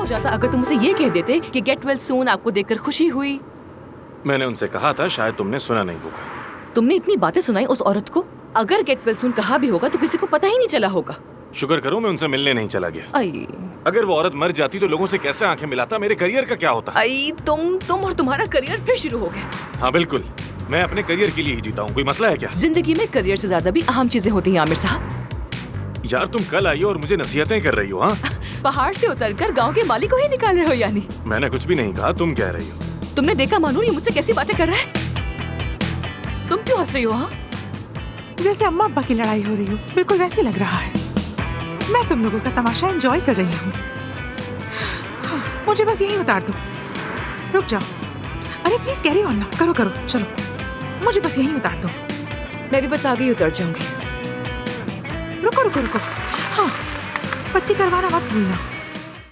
जाता अगर तुम उसे ये कह देते कि गेट वेल सून आपको देखकर खुशी हुई। मैंने उनसे कहा था, शायद तुमने सुना नहीं होगा। तुमने इतनी बातें सुनाई उस औरत को। अगर गेट वेल सून कहा भी होगा तो किसी को पता ही नहीं चला होगा। शुक्र करो मैं उनसे मिलने नहीं चला गया। आई अगर वो औरत मर जाती तो लोगों से कैसे आंखें मिलाता, मेरे करियर का क्या होता। आई तुम और तुम्हारा करियर फिर शुरू हो गया। हाँ बिल्कुल, मैं अपने करियर के लिए ही जीता हूँ। कोई मसला है क्या? जिंदगी में करियर से ज्यादा भी अहम चीजें होती हैं आमिर साहब। यार तुम कल आई हो और मुझे नसीहतें कर रही हो। हाँ, पहाड़ से उतरकर गांव के माली को ही निकाल रहे हो यानी। मैंने कुछ भी नहीं कहा, तुम कह रही हो। तुमने देखा मानूर ये मुझसे कैसी बातें कर रहा है? तुम क्यों हंस रही हो? हाँ, जैसे अम्मा अब्बा की लड़ाई हो रही हो, बिल्कुल वैसे लग रहा है। मैं तुम लोगों का तमाशा एंजॉय कर रही हूँ। मुझे बस यही उतार दो। रुक जाओ। अरे प्लीज कैरी ऑन ना, करो करो, चलो मुझे बस यही उतार दो। मैं भी बस आगे ही उतर जाऊंगी। रुको रुको रुको, हाँ पट्टी करवाना मत भूलना।